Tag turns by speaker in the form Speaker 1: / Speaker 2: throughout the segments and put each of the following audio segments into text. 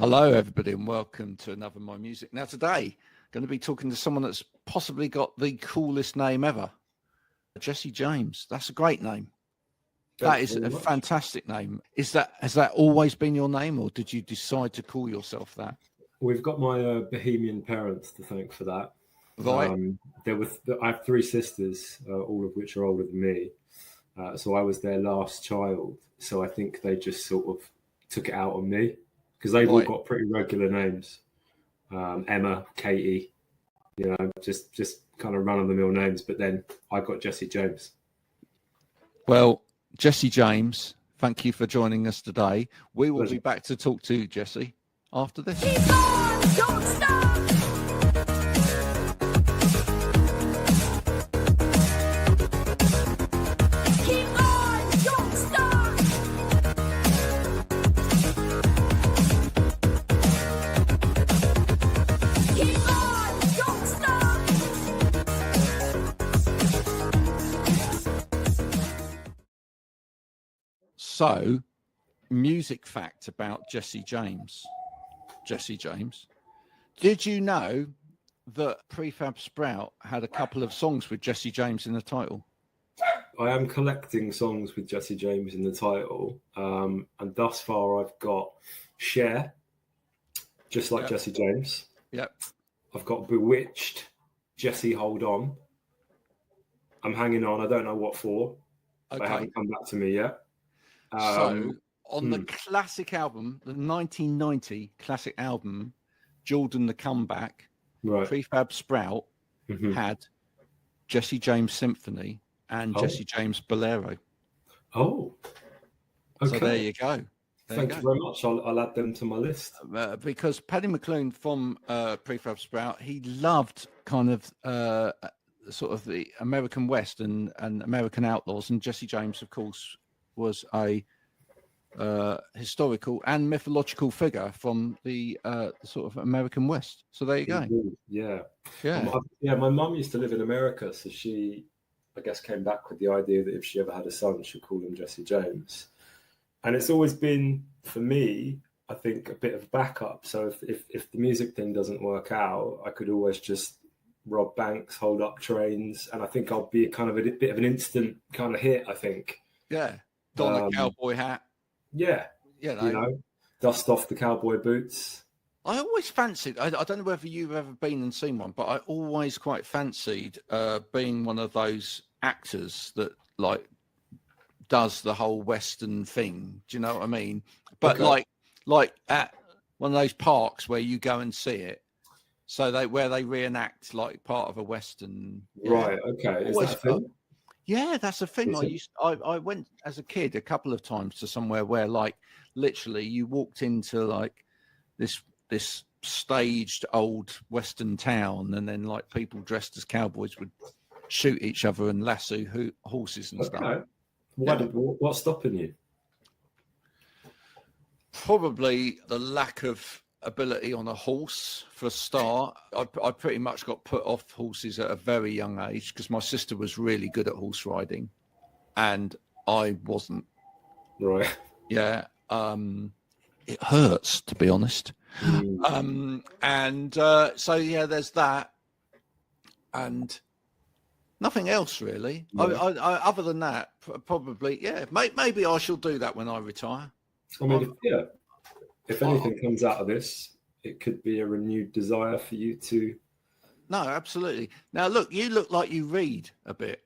Speaker 1: Hello, everybody, and welcome to another My Music. Now, today, going to be talking to someone that's possibly got the coolest name ever, Jesse James. That's a great name. That is a fantastic name. Has that always been your name, or did you decide to call yourself that?
Speaker 2: We've got my Bohemian parents to thank for that.
Speaker 1: Right.
Speaker 2: I have three sisters, all of which are older than me. So I was their last child. So I think they just sort of took it out on me because they've all got pretty regular names. Emma, Katie, just kind of run-of-the-mill names. But then I got Jesse James.
Speaker 1: Well, Jesse James, thank you for joining us today. We will be back to talk to Jesse after this.
Speaker 3: Keep on, don't stop. Keep on, don't stop. Keep on, don't stop.
Speaker 1: So, music fact about Jesse James. Jesse James. Did you know that Prefab Sprout had a couple of songs with Jesse James in the title?
Speaker 2: I am collecting songs with Jesse James in the title. And thus far I've got Share, just like Jesse James.
Speaker 1: Yep.
Speaker 2: I've got Bewitched, Jesse Hold On. I'm hanging on, I don't know what for.
Speaker 1: Okay.
Speaker 2: They haven't come back to me yet.
Speaker 1: So, on the classic album, the 1990 classic album, Jordan the Comeback, Prefab Sprout had Jesse James Symphony and Jesse James Bolero.
Speaker 2: Oh, okay.
Speaker 1: So there you go.
Speaker 2: Thank you very much. I'll add them to my list.
Speaker 1: Because Paddy McClune from Prefab Sprout, he loved kind of sort of the American West and American Outlaws, and Jesse James, of course, was a historical and mythological figure from the sort of American West. So there you go.
Speaker 2: Yeah. My mum used to live in America, so she, I guess, came back with the idea that if she ever had a son, she'd call him Jesse James. And it's always been, for me, I think, a bit of backup. So if the music thing doesn't work out, I could always just rob banks, hold up trains, and I think I'll be a bit of an instant kind of hit, I think.
Speaker 1: Yeah. Don a cowboy hat.
Speaker 2: Yeah. Dust off the cowboy boots.
Speaker 1: I always fancied, I don't know whether you've ever been and seen one, but I always quite fancied being one of those actors that like does the whole Western thing. Do you know what I mean? But like at one of those parks where you go and see it. So where they reenact like part of a Western.
Speaker 2: Right. Okay. Is that a thing?
Speaker 1: Yeah, that's a thing. I went as a kid a couple of times to somewhere where like literally you walked into like this staged old Western town, and then like people dressed as cowboys would shoot each other and lasso horses and stuff.
Speaker 2: What's stopping you?
Speaker 1: Probably the lack of ability on a horse for a start. I pretty much got put off horses at a very young age because my sister was really good at horse riding and I wasn't.
Speaker 2: Right.
Speaker 1: Yeah. It hurts, to be honest. So there's that and nothing else really. I other than that, probably maybe I shall do that when I retire.
Speaker 2: I mean, if anything comes out of this, it could be a renewed desire for you to.
Speaker 1: No, absolutely. Now, you look like you read a bit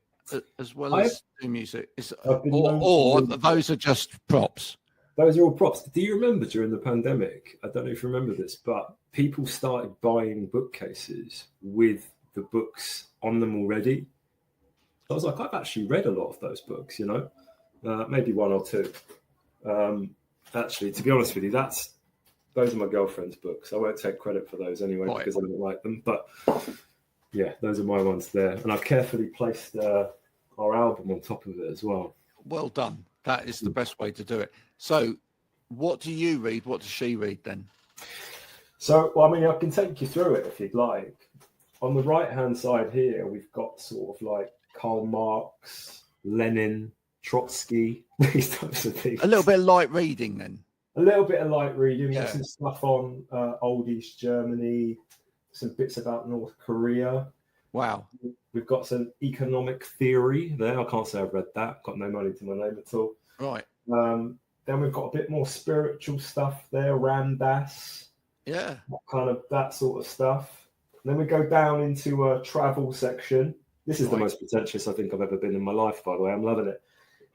Speaker 1: as well as do music. Or those are just props.
Speaker 2: Those are all props. Do you remember during the pandemic? I don't know if you remember this, but people started buying bookcases with the books on them already. I was like, I've actually read a lot of those books, maybe one or two. Actually, to be honest with you, those are my girlfriend's books. I won't take credit for those anyway because I don't like them. But yeah, those are my ones there. And I've carefully placed our album on top of it as well.
Speaker 1: Well done. That is the best way to do it. So what do you read? What does she read then?
Speaker 2: So, I can take you through it if you'd like. On the right-hand side here, we've got sort of like Karl Marx, Lenin, Trotsky, these types of things.
Speaker 1: A little bit of light reading then.
Speaker 2: a little bit of light reading. We've got
Speaker 1: Yeah.
Speaker 2: some stuff on old East Germany, some bits about North Korea.
Speaker 1: Wow.
Speaker 2: We've got some economic theory there. I can't say I've read that. Got no money to my name at all.
Speaker 1: Right.
Speaker 2: Then we've got a bit more spiritual stuff there, Ramdas,
Speaker 1: Yeah.
Speaker 2: kind of that sort of stuff. And then we go down into a travel section. This is the
Speaker 1: Right.
Speaker 2: most pretentious I think I've ever been in my life, by the way. I'm loving it.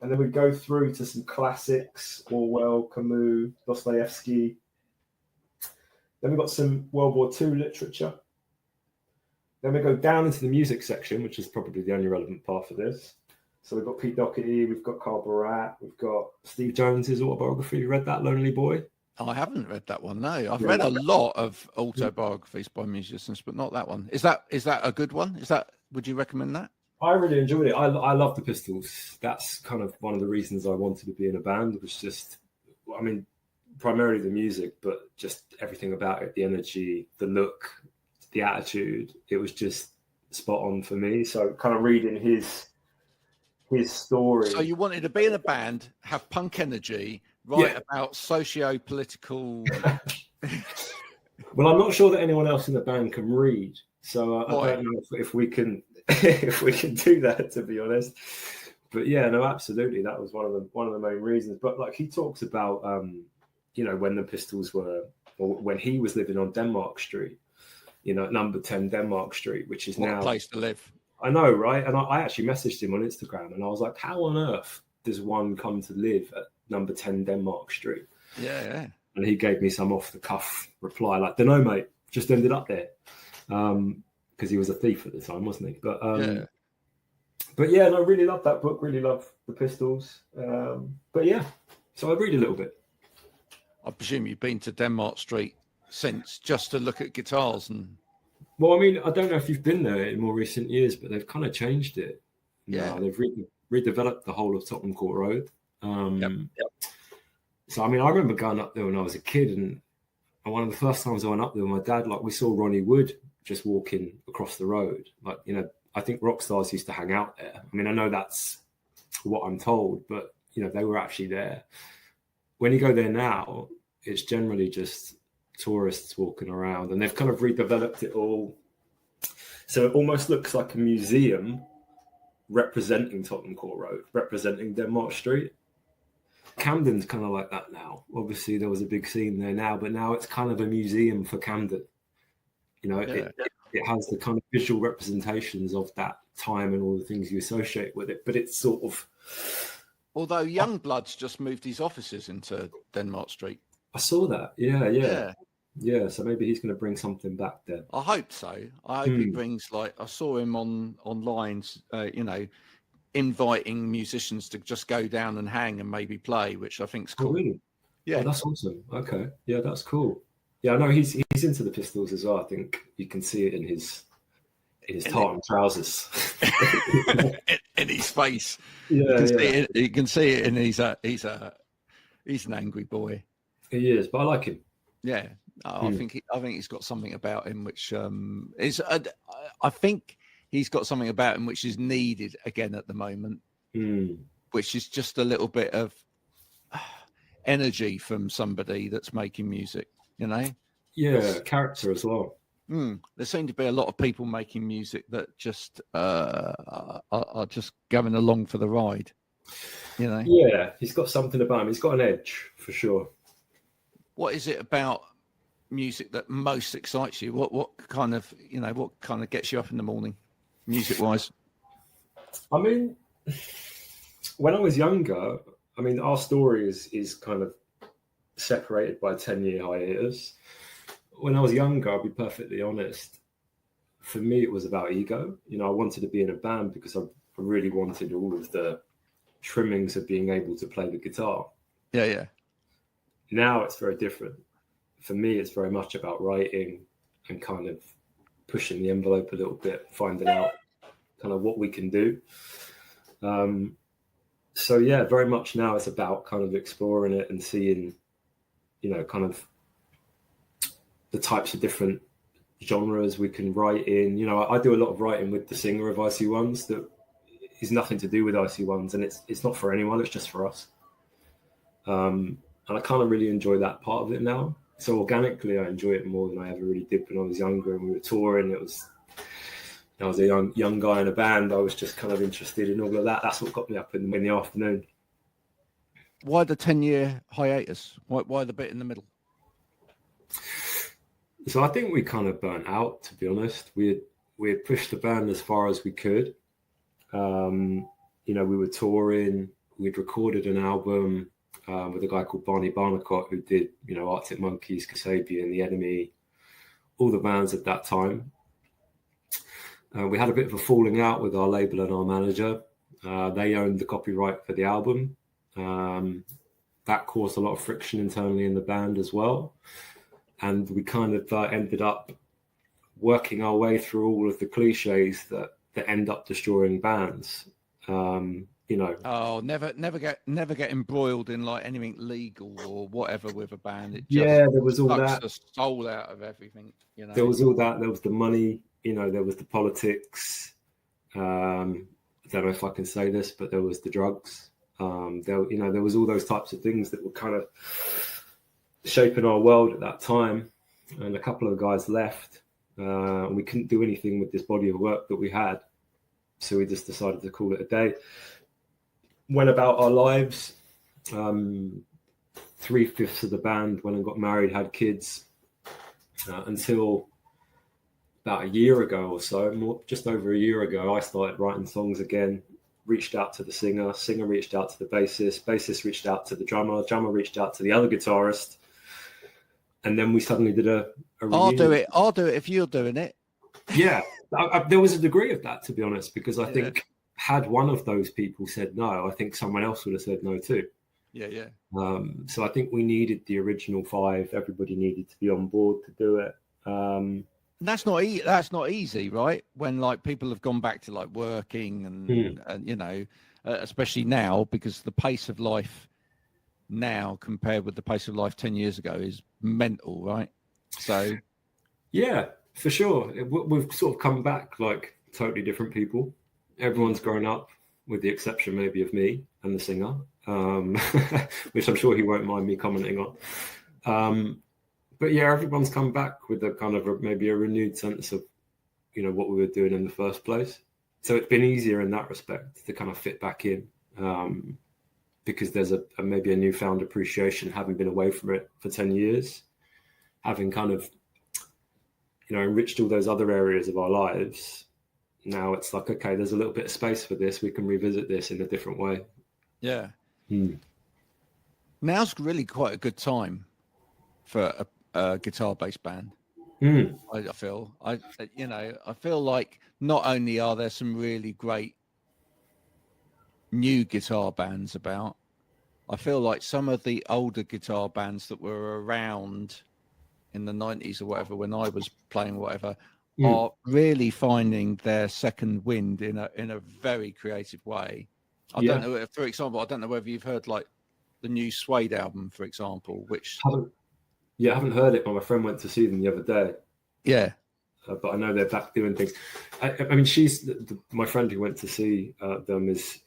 Speaker 2: And then we go through to some classics, Orwell, Camus, Dostoevsky. Then we've got some World War II literature. Then we go down into the music section, which is probably the only relevant part for this. So we've got Pete Doherty, we've got Carl Barat, we've got Steve Jones's autobiography. You read that, Lonely Boy?
Speaker 1: I haven't read that one. No, I've
Speaker 2: Yeah.
Speaker 1: read a lot of autobiographies by musicians, but not that one. Is that a good one? Would you recommend that?
Speaker 2: I really enjoyed it. I love the Pistols. That's kind of one of the reasons I wanted to be in a band, was just, I mean, primarily the music, but just everything about it, the energy, the look, the attitude. It was just spot on for me. So kind of reading his story.
Speaker 1: So you wanted to be in a band, have punk energy, write about socio-political.
Speaker 2: Well, I'm not sure that anyone else in the band can read, so I don't know if we can if we can do that, to be honest. But yeah, no, absolutely, that was one of the main reasons. But like he talks about, when the Pistols were, or when he was living on Denmark Street, number 10 Denmark Street, which is
Speaker 1: What
Speaker 2: now
Speaker 1: a place to live.
Speaker 2: I know, right? And I actually messaged him on Instagram, and I was like, how on earth does one come to live at number 10 Denmark Street?
Speaker 1: Yeah.
Speaker 2: And he gave me some off the cuff reply, like, don't know, mate, just ended up there. Because he was a thief at the time, wasn't he? But yeah, and I really love that book, really love the Pistols. But yeah, so I read a little bit.
Speaker 1: I presume you've been to Denmark Street since, just to look at guitars and.
Speaker 2: Well, I mean, I don't know if you've been there in more recent years, but they've kind of changed it.
Speaker 1: Yeah.
Speaker 2: They've redeveloped the whole of Tottenham Court Road. So, I mean, I remember going up there when I was a kid, and one of the first times I went up there with my dad, like, we saw Ronnie Wood just walking across the road. Like, I think rock stars used to hang out there. I mean, I know that's what I'm told, but, they were actually there. When you go there now, it's generally just tourists walking around, and they've kind of redeveloped it all. So it almost looks like a museum representing Tottenham Court Road, representing Denmark Street. Camden's kind of like that now. Obviously, there was a big scene there now, but now it's kind of a museum for Camden. It has the kind of visual representations of that time and all the things you associate with it, but it's sort of...
Speaker 1: Although Youngblood's just moved his offices into Denmark Street.
Speaker 2: I saw that. Yeah. So maybe he's going to bring something back there.
Speaker 1: I hope so. I hope he brings, like, I saw him online, inviting musicians to just go down and hang and maybe play, which I think's cool.
Speaker 2: Oh, really?
Speaker 1: Yeah,
Speaker 2: oh, that's awesome. Okay, yeah, that's cool. Yeah, I know he's into the Pistols as well. I think you can see it in his tartan trousers,
Speaker 1: in his face.
Speaker 2: Yeah,
Speaker 1: you can see it, and he's an angry boy.
Speaker 2: He is, but I like him.
Speaker 1: Yeah, I think he's got something about him which is. I think he's got something about him which is needed again at the moment, which is just a little bit of energy from somebody that's making music.
Speaker 2: Yeah, character as well.
Speaker 1: There seem to be a lot of people making music that just are just going along for the ride.
Speaker 2: Yeah, he's got something about him. He's got an edge for sure.
Speaker 1: What is it about music that most excites you? What kind of gets you up in the morning, music wise?
Speaker 2: I mean, when I was younger, our story is kind of separated by a 10-year hiatus. When I was younger, I'll be perfectly honest, for me it was about ego. I wanted to be in a band because I really wanted all of the trimmings of being able to play the guitar.
Speaker 1: Yeah.
Speaker 2: Now it's very different. For me, it's very much about writing and kind of pushing the envelope a little bit, finding out kind of what we can do. So yeah, very much now it's about kind of exploring it and seeing, kind of the types of different genres we can write in. I do a lot of writing with the singer of IC1s that is nothing to do with IC1s, and it's not for anyone, it's just for us. And And I kind of really enjoy that part of it now. So organically, I enjoy it more than I ever really did when I was younger and we were touring. I was a young guy in a band. I was just kind of interested in all of that. That's what got me up in the afternoon.
Speaker 1: Why the 10-year hiatus? Why the bit in the middle?
Speaker 2: So I think we kind of burnt out, to be honest. We had pushed the band as far as we could. We were touring. We'd recorded an album with a guy called Barney Barnicott, who did, Arctic Monkeys, Kasabian, The Enemy, all the bands at that time. We had a bit of a falling out with our label and our manager. They owned the copyright for the album. That caused a lot of friction internally in the band as well. And we kind of ended up working our way through all of the cliches that end up destroying bands.
Speaker 1: Oh, never get embroiled in like anything legal or whatever with a band. It just
Speaker 2: there was all
Speaker 1: sucks
Speaker 2: that.
Speaker 1: the soul out of everything.
Speaker 2: There was all that. There was the money. There was the politics. I don't know if I can say this, but there was the drugs. There was all those types of things that were kind of shaping our world at that time. And a couple of the guys left. And we couldn't do anything with this body of work that we had. So we just decided to call it a day. Went about our lives. 3/5 of the band went and got married, had kids. Until about a year ago or so, just over a year ago, I started writing songs again, reached out to the singer reached out to the bassist reached out to the drummer reached out to the other guitarist. And then we suddenly did a reunion.
Speaker 1: I'll do it if you're doing it.
Speaker 2: Yeah, there was a degree of that, to be honest, because I think had one of those people said no, I think someone else would have said no too.
Speaker 1: Yeah.
Speaker 2: So I think we needed the original 5. Everybody needed to be on board to do it.
Speaker 1: That's not easy, right? When like people have gone back to like working and especially now, because the pace of life now compared with the pace of life 10 years ago is mental, right? So
Speaker 2: yeah, for sure. We've sort of come back like totally different people. Everyone's grown up, with the exception maybe of me and the singer, which I'm sure he won't mind me commenting on. But yeah, everyone's come back with a kind of maybe a renewed sense of, what we were doing in the first place. So it's been easier in that respect to kind of fit back in, because there's maybe a newfound appreciation, having been away from it for 10 years, having kind of, enriched all those other areas of our lives. Now it's like, okay, there's a little bit of space for this. We can revisit this in a different way.
Speaker 1: Yeah. Now's really quite a good time for a guitar-based band. I feel like not only are there some really great new guitar bands about, I feel like some of the older guitar bands that were around in the 90s or whatever, when I was playing whatever, are really finding their second wind in a very creative way. I don't know, for example, I don't know whether you've heard like the new Suede album, for example, which
Speaker 2: I haven't heard it, but my friend went to see them the other day.
Speaker 1: Yeah.
Speaker 2: But I know they're back doing things. I mean, she's my friend who went to see them is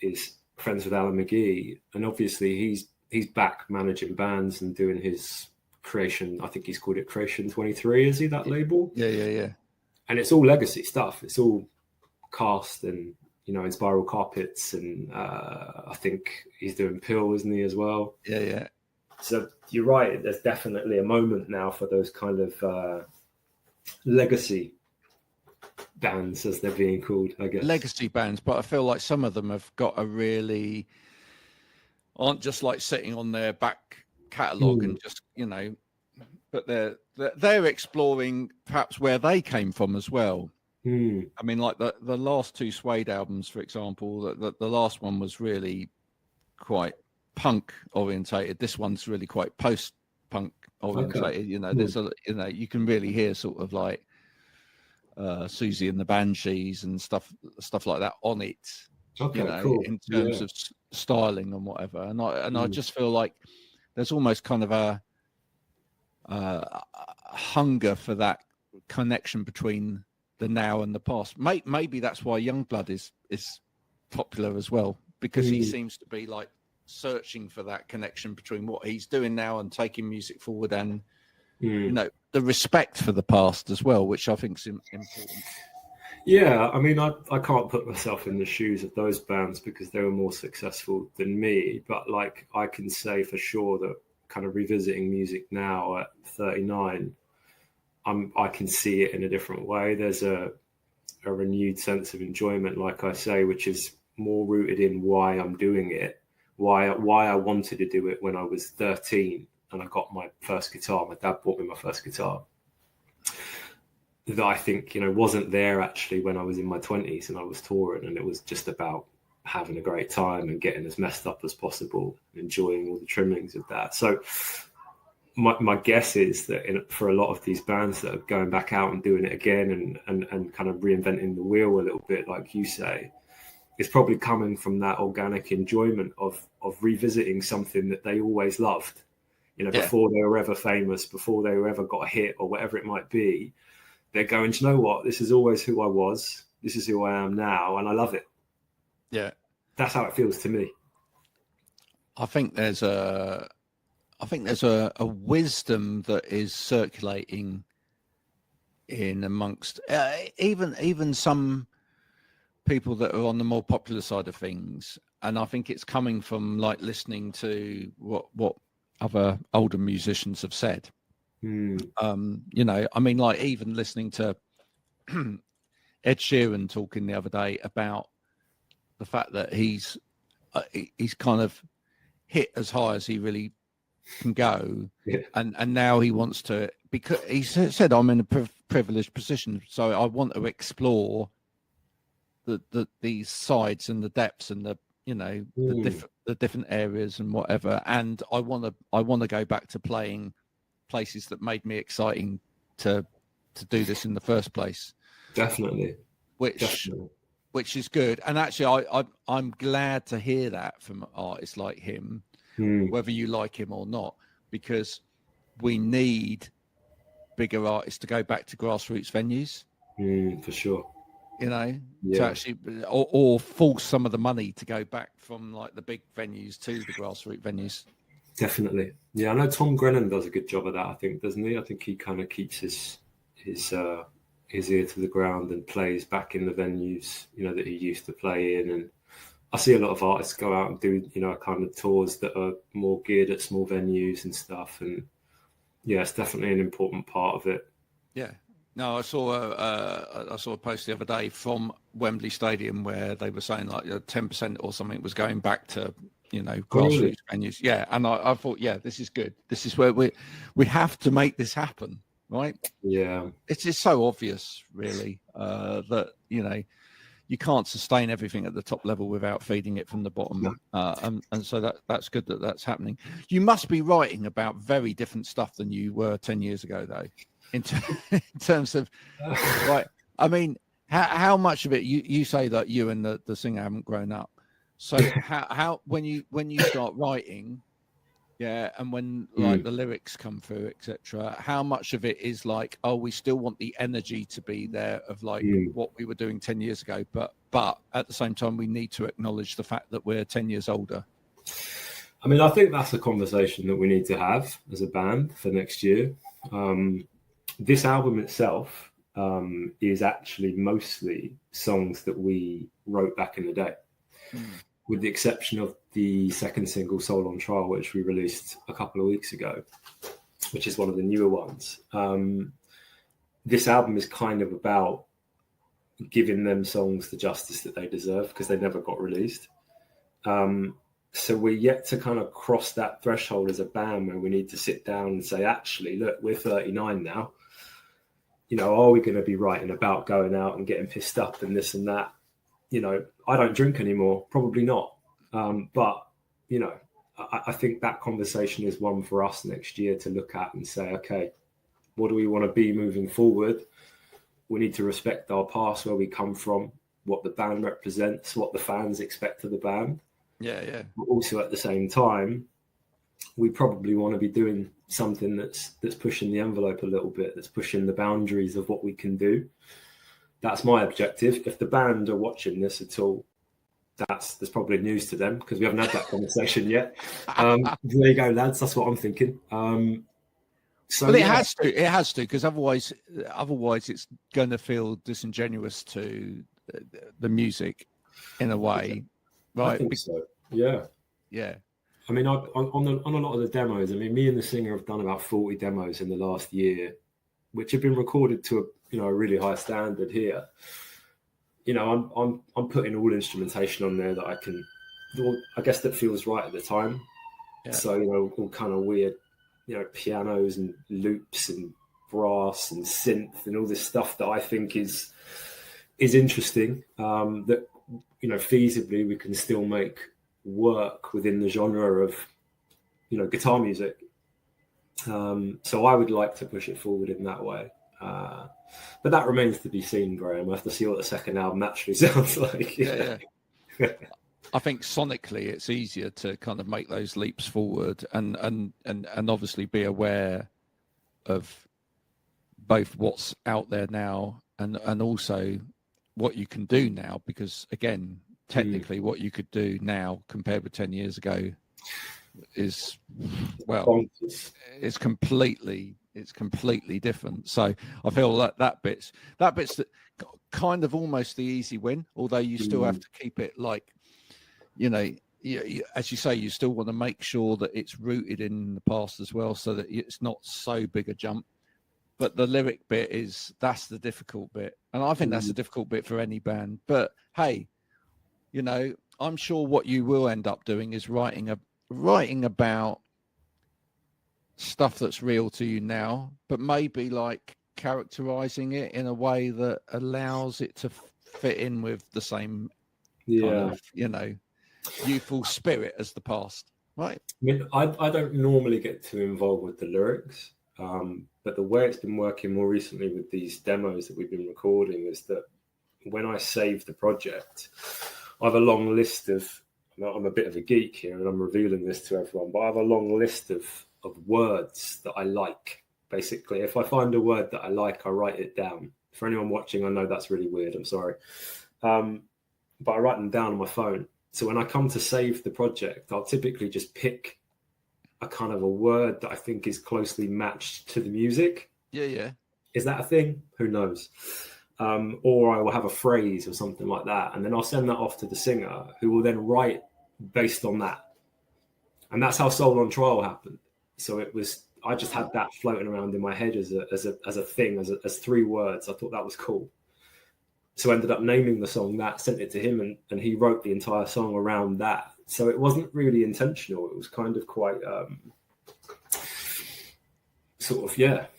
Speaker 2: friends with Alan McGee, and obviously he's back managing bands and doing his creation. I think he's called it Creation 23. Is he that label?
Speaker 1: Yeah.
Speaker 2: And it's all legacy stuff. It's all cast and in Spiral Carpets, and I think he's doing Pill, isn't he, as well?
Speaker 1: Yeah.
Speaker 2: So you're right. There's definitely a moment now for those kind of legacy bands, as they're being called, I guess.
Speaker 1: Legacy bands, but I feel like some of them have got aren't just like sitting on their back catalogue and just but they're exploring perhaps where they came from as well. I mean, like the last 2 Suede albums, for example, the last one was really quite punk orientated. This one's really quite post-punk orientated.
Speaker 2: Okay.
Speaker 1: There's you can really hear sort of like Susie and the Banshees and stuff like that on it.
Speaker 2: Okay, cool.
Speaker 1: In terms of styling and whatever. And I just feel like there's almost kind of a hunger for that connection between the now and the past. Maybe that's why Youngblood is popular as well, because he seems to be like searching for that connection between what he's doing now and taking music forward, and
Speaker 2: Mm.
Speaker 1: you know, the respect for the past as well, which I think is important.
Speaker 2: Yeah, I mean, I can't put myself in the shoes of those bands because they were more successful than me. But like, I can say for sure that kind of revisiting music now at 39, I can see it in a different way. There's a renewed sense of enjoyment, like I say, which is more rooted in why I'm doing it, why I wanted to do it when I was 13 and I got my first guitar. My dad bought me my first guitar. That I think, you know, wasn't there actually when I was in my 20s and I was touring, and it was just about having a great time and getting as messed up as possible, enjoying all the trimmings of that. So my guess is that for a lot of these bands that are going back out and doing it again and kind of reinventing the wheel a little bit, like you say, it's probably coming from that organic enjoyment of revisiting something that they always loved, you know, before they were ever famous, before they were ever got a hit or whatever it might be. They're going, do you know what? This is always who I was. This is who I am now, and I love it.
Speaker 1: Yeah,
Speaker 2: that's how it feels to me.
Speaker 1: I think there's a wisdom that is circulating in amongst even some people that are on the more popular side of things, and I think it's coming from like listening to what other older musicians have said. You know, I mean, like even listening to Ed Sheeran talking the other day about the fact that he's kind of hit as high as he really can go, and now he wants to, because he said, I'm in a privileged position, so I want to explore these sides and the depths and the, you know, the different areas and whatever, and I want to go back to playing places that made me exciting to do this in the first place.
Speaker 2: Definitely.
Speaker 1: Which is good. And actually I'm glad to hear that from artists like him, whether you like him or not, because we need bigger artists to go back to grassroots venues.
Speaker 2: For sure.
Speaker 1: You know, to actually or force some of the money to go back from like the big venues to the grassroots venues.
Speaker 2: Definitely. Yeah, I know Tom Grennan does a good job of that, I think, doesn't he? I think he kind of keeps his ear to the ground and plays back in the venues, you know, that he used to play in. And I see a lot of artists go out and do, you know, kind of tours that are more geared at small venues and stuff. And yeah, it's definitely an important part of it.
Speaker 1: Yeah. No, I saw a post the other day from Wembley Stadium where they were saying like 10% or something was going back to, you know, grassroots venues. Yeah, and I thought, yeah, this is good. This is where we have to make this happen, right?
Speaker 2: Yeah,
Speaker 1: it's just so obvious, really, that, you know, you can't sustain everything at the top level without feeding it from the bottom. And so that's good that that's happening. You must be writing about very different stuff than you were 10 years ago, though. In terms of, like, I mean, how much of it you say that you and the singer haven't grown up. So how when you start writing, and when like the lyrics come through, etc., how much of it is like, oh, we still want the energy to be there of like what we were doing 10 years ago, but at the same time we need to acknowledge the fact that we're 10 years older.
Speaker 2: I mean, I think that's a conversation that we need to have as a band for next year. This album itself is actually mostly songs that we wrote back in the day, with the exception of the second single, Soul on Trial, which we released a couple of weeks ago, which is one of the newer ones. This album is kind of about giving them songs the justice that they deserve because they never got released. So we're yet to kind of cross that threshold as a band where we need to sit down and say, actually, look, we're 39 now. You know, are we going to be writing about going out and getting pissed up and this and that? You know, I don't drink anymore, probably not. But, you know, I think that conversation is one for us next year to look at and say, okay, what do we want to be moving forward? We need to respect our past, where we come from, what the band represents, what the fans expect of the band.
Speaker 1: Yeah.
Speaker 2: But also at the same time, we probably want to be doing something that's pushing the envelope a little bit, that's pushing the boundaries of what we can do. That's my objective. If the band are watching this at all, that's probably news to them because we haven't had that conversation yet. There you go, lads. That's what I'm thinking. So
Speaker 1: Well,
Speaker 2: yeah,
Speaker 1: it has to, because otherwise it's going to feel disingenuous to the music in a way, right?
Speaker 2: I think so. Yeah.
Speaker 1: Yeah.
Speaker 2: I mean, on a lot of the demos, I mean, me and the singer have done about 40 demos in the last year, which have been recorded to a really high standard here. I'm putting all instrumentation on there that I guess that feels right at the time.
Speaker 1: Yeah.
Speaker 2: So all kind of weird, pianos and loops and brass and synth and all this stuff that I think is interesting. That feasibly we can still make work within the genre of guitar music. So I would like to push it forward in that way. But that remains to be seen, Graham. I have to see what the second album actually sounds like.
Speaker 1: Yeah. I think sonically it's easier to kind of make those leaps forward and obviously be aware of both what's out there now and also what you can do now, because again, technically what you could do now compared with 10 years ago is, well, it's completely different. So I feel that bit's kind of almost the easy win, although you still have to keep it like, as you say, you still want to make sure that it's rooted in the past as well, so that it's not so big a jump. But the lyric bit that's the difficult bit, and I think that's the difficult bit for any band. But hey, I'm sure what you will end up doing is writing about stuff that's real to you now, but maybe like characterizing it in a way that allows it to fit in with the same kind of, youthful spirit as the past, right?
Speaker 2: I mean, I don't normally get too involved with the lyrics, but the way it's been working more recently with these demos that we've been recording is that when I save the project, I have a long list of, I'm a bit of a geek here and I'm revealing this to everyone, but I have a long list of words that I like. Basically, if I find a word that I like, I write it down. For anyone watching, I know that's really weird, I'm sorry. But I write them down on my phone. So when I come to save the project, I'll typically just pick a kind of a word that I think is closely matched to the music.
Speaker 1: Yeah.
Speaker 2: Is that a thing? Who knows? Or I will have a phrase or something like that. And then I'll send that off to the singer, who will then write based on that. And that's how Soul on Trial happened. So I just had that floating around in my head as a thing, as 3 words. I thought that was cool. So I ended up naming the song that, sent it to him, and he wrote the entire song around that. So it wasn't really intentional. It was kind of quite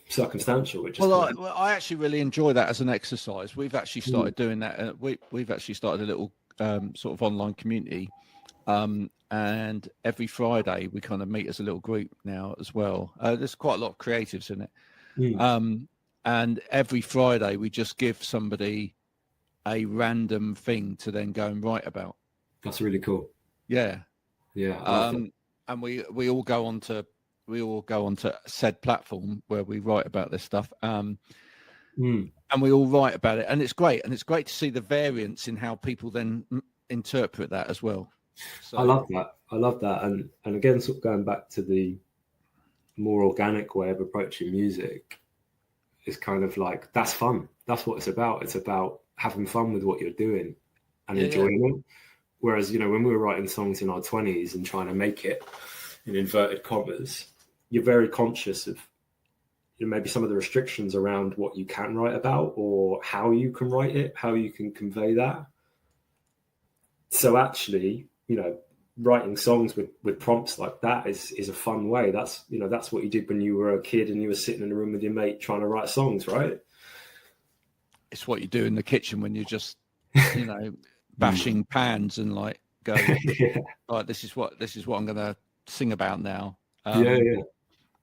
Speaker 2: circumstantial.
Speaker 1: I actually really enjoy that as an exercise. We've actually started doing that. We've actually started a little sort of online community. And every Friday we kind of meet as a little group now as well. There's quite a lot of creatives in it. And every Friday we just give somebody a random thing to then go and write about.
Speaker 2: That's really cool.
Speaker 1: Yeah.
Speaker 2: And
Speaker 1: we all go onto said platform where we write about this stuff. And we all write about it, and it's great. And it's great to see the variance in how people then interpret that as well. So,
Speaker 2: I love that. And again, sort of going back to the more organic way of approaching music, it's kind of like, that's fun. That's what it's about. It's about having fun with what you're doing and enjoying it. Whereas, when we were writing songs in our 20s and trying to make it in inverted commas, you're very conscious of maybe some of the restrictions around what you can write about or how you can write it, how you can convey that. So actually, writing songs with prompts like that is a fun way. That's what you did when you were a kid and you were sitting in a room with your mate trying to write songs, right?
Speaker 1: It's what you do in the kitchen when you're just, bashing pans and like going, right, this is what I'm going to sing about now.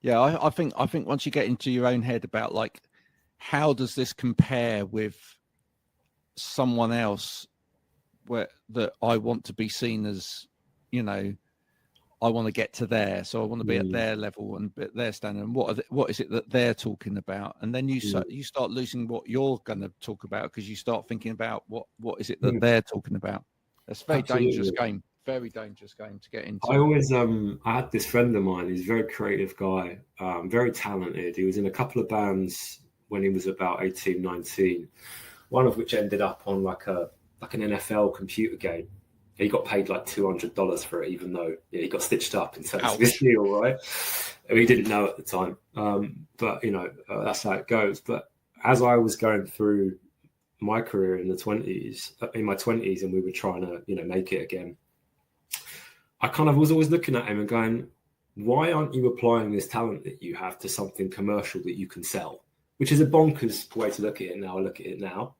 Speaker 1: Yeah. I think once you get into your own head about like, how does this compare with someone else that I want to be seen as, I want to get to there, so I want to be at their level and at their standard. And what is it that they're talking about? And then you start losing what you're going to talk about, because you start thinking about what is it that they're talking about. It's a very
Speaker 2: Absolutely.
Speaker 1: dangerous game. Very dangerous game to get into.
Speaker 2: I always I had this friend of mine. He's a very creative guy, very talented. He was in a couple of bands when he was about 18, 19, one of which ended up on like an NFL computer game. He got paid like $200 for it, even though he got stitched up in terms of his deal, right? He didn't know at the time, but that's how it goes. But as I was going through my career in my 20s, and we were trying to make it again, I kind of was always looking at him and going, why aren't you applying this talent that you have to something commercial that you can sell? Which is a bonkers way to look at it now. I look at it now.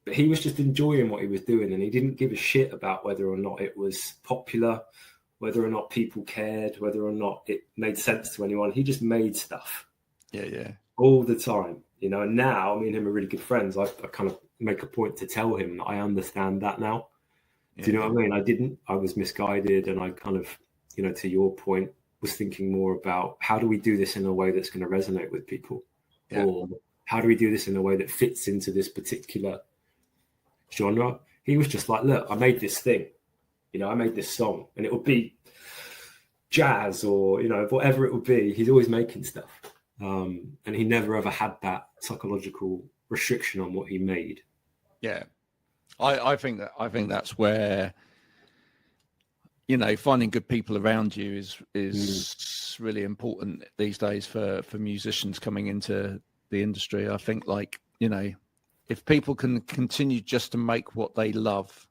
Speaker 2: But he was just enjoying what he was doing, and he didn't give a shit about whether or not it was popular, whether or not people cared, whether or not it made sense to anyone. He just made stuff.
Speaker 1: Yeah.
Speaker 2: All the time. And now me and him are really good friends. I kind of make a point to tell him that I understand that now. Do you know what I mean? I was misguided, and I kind of, to your point, was thinking more about how do we do this in a way that's going to resonate with people?
Speaker 1: Yeah.
Speaker 2: Or how do we do this in a way that fits into this particular genre? He was just like, look, I made this thing. I made this song, and it would be jazz or, whatever it would be. He's always making stuff. And he never ever had that psychological restriction on what he made.
Speaker 1: Yeah. I think that's where finding good people around you is really important these days for musicians coming into the industry. I think if people can continue just to make what they love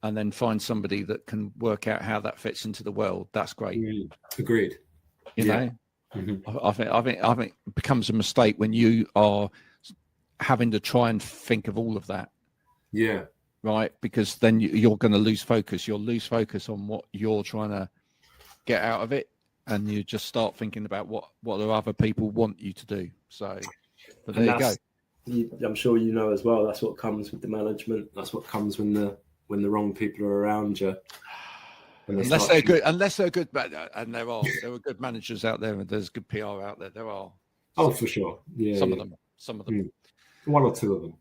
Speaker 1: and then find somebody that can work out how that fits into the world, that's great.
Speaker 2: Agreed.
Speaker 1: You know, I think it becomes a mistake when you are having to try and think of all of that. Yeah. Right. Because then you're going to lose focus. You'll lose focus on what you're trying to get out of it. And you just start thinking about what do other people want you to do. So but there you go.
Speaker 2: I'm sure you know as well, that's what comes with the management. That's what comes when the wrong people are around you.
Speaker 1: Unless they're good, and there are good managers out there, and there's good PR out there. There are.
Speaker 2: Oh, for sure. Yeah.
Speaker 1: Some of them.
Speaker 2: One or two of them.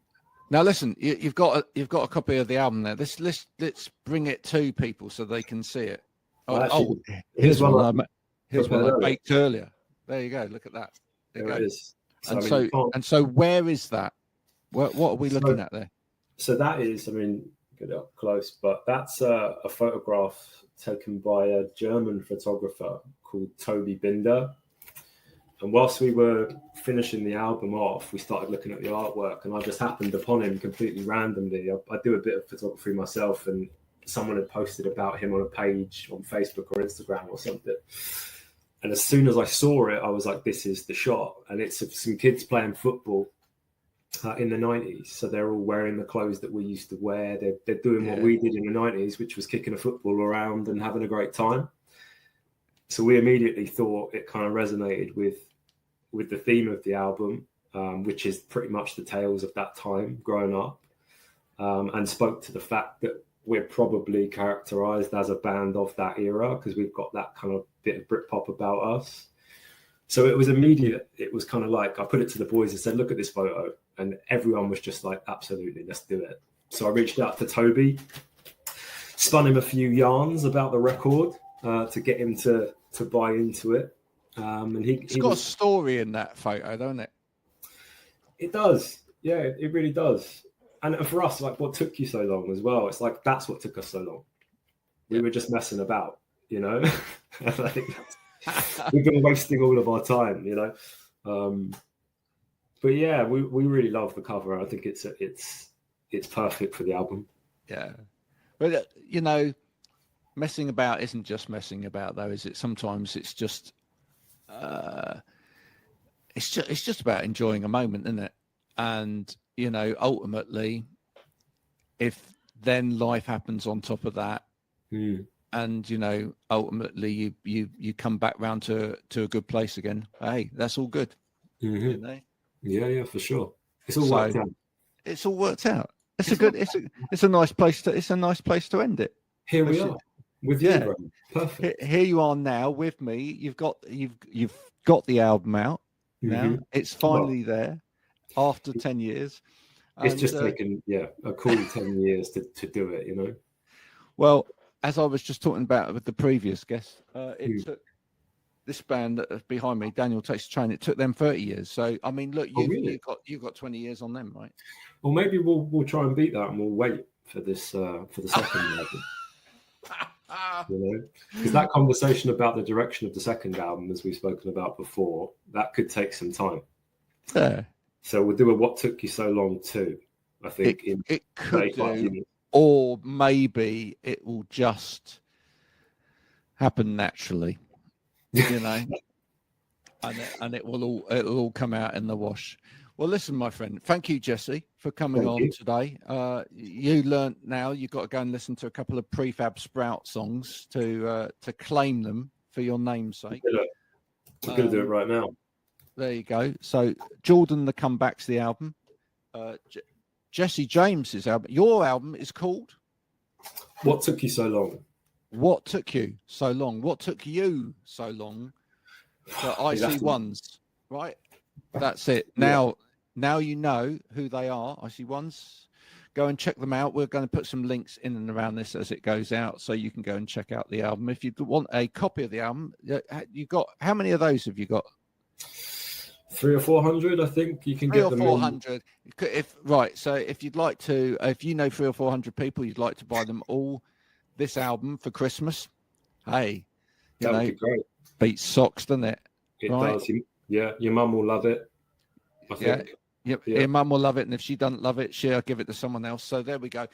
Speaker 1: Now listen, you've got a copy of the album there. Let's bring it to people so they can see it. Here's one I baked earlier. There you go. Look at that.
Speaker 2: There it is.
Speaker 1: So where is that? What are we looking at there?
Speaker 2: So that is, get it up close, but that's a photograph taken by a German photographer called Toby Binder. And whilst we were finishing the album off, we started looking at the artwork, and I just happened upon him completely randomly. I do a bit of photography myself, and someone had posted about him on a page on Facebook or Instagram or something. And as soon as I saw it, I was like, this is the shot. And it's of some kids playing football in the 90s. So they're all wearing the clothes that we used to wear. They're doing what we did in the 90s, which was kicking a football around and having a great time. So we immediately thought it kind of resonated with the theme of the album, which is pretty much the tales of that time growing up, and spoke to the fact that we're probably characterized as a band of that era because we've got that kind of bit of Britpop about us. So it was immediate. It was kind of like I put it to the boys and said, look at this photo. And everyone was just like, absolutely, let's do it. So I reached out to Toby, spun him a few yarns about the record to get him to buy into it. And he's got a
Speaker 1: story in that photo, don't it?
Speaker 2: It does. Yeah, it really does. And for us, like, what took you so long as well? It's like, that's what took us so long. We were just messing about, I think we've been wasting all of our time, But yeah, we really love the cover. I think it's perfect for the album.
Speaker 1: Yeah. But, messing about isn't just messing about, though, is it? Sometimes it's just... it's just about enjoying a moment, isn't it? And ultimately, if then life happens on top of that, and ultimately you come back round to a good place again, hey, that's all good.
Speaker 2: Yeah, for sure. It's all worked out.
Speaker 1: It's all worked out. It's a nice place to end it.
Speaker 2: Here we are with you, bro. Perfect.
Speaker 1: Here you are now with me. You've got the album out now. It's finally there after 10 years.
Speaker 2: It's
Speaker 1: And,
Speaker 2: just taken, a cool 10 years to do it, you know?
Speaker 1: well, as I was just talking about with the previous guest, it
Speaker 2: Hmm.
Speaker 1: took this band that is behind me, Daniel Takes the Train, it took them 30 years. So, I mean, look,
Speaker 2: Oh, really?
Speaker 1: you've got 20 years on them, right?
Speaker 2: Well, maybe we'll try and beat that, and we'll wait for this for the second album. You know, because that conversation about the direction of the second album, as we've spoken about before, that could take some time.
Speaker 1: Yeah.
Speaker 2: So we'll do a "What Took You So Long" too. I think
Speaker 1: It could
Speaker 2: 35
Speaker 1: do,
Speaker 2: minutes.
Speaker 1: or maybe it will just happen naturally, you know, and it'll all come out in the wash. Well, listen, my friend, thank you, Jesse, for coming
Speaker 2: Thank
Speaker 1: on
Speaker 2: you.
Speaker 1: today. You learnt now you've got to go and listen to a couple of Prefab Sprout songs to claim them for your namesake.
Speaker 2: I'm going to do it right now.
Speaker 1: There you go. So Jordan, the Comeback's the album. Jesse James's album. Your album is called
Speaker 2: What Took You So Long?
Speaker 1: What Took You So Long? What took you so long? For IC1s, right? That's it. Now you know who they are. IC1s. Go and check them out. We're going to put some links in and around this as it goes out, so you can go and check out the album. If you want a copy of the album, you got how many of those have you got?
Speaker 2: 300 or 400, I think you can
Speaker 1: 300
Speaker 2: get
Speaker 1: or
Speaker 2: them.
Speaker 1: 400. So if you'd like to, if you know 300 or 400 people, you'd like to buy them all this album for Christmas. Hey,
Speaker 2: That would be great.
Speaker 1: Beats socks, doesn't it?
Speaker 2: It
Speaker 1: Right?
Speaker 2: does. Yeah, your mum will love it. I think.
Speaker 1: Your mum will love it, and if she doesn't love it, she'll give it to someone else. So there we go.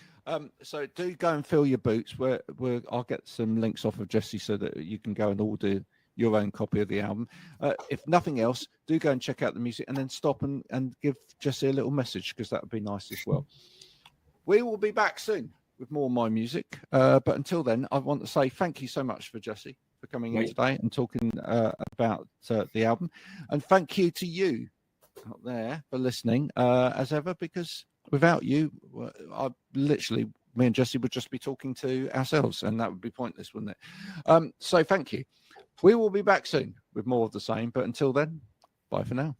Speaker 1: So do go and fill your boots. I'll get some links off of Jesse so that you can go and order your own copy of the album. If nothing else, do go and check out the music, and then stop and give Jesse a little message, because that would be nice as well. We will be back soon with more My Music. But until then, I want to say thank you so much for Jesse for coming in today and talking about the album, and thank you to you out there for listening as ever, because without you, me and Jesse would just be talking to ourselves, and that would be pointless, wouldn't it? So thank you. We will be back soon with more of the same, but until then, bye for now.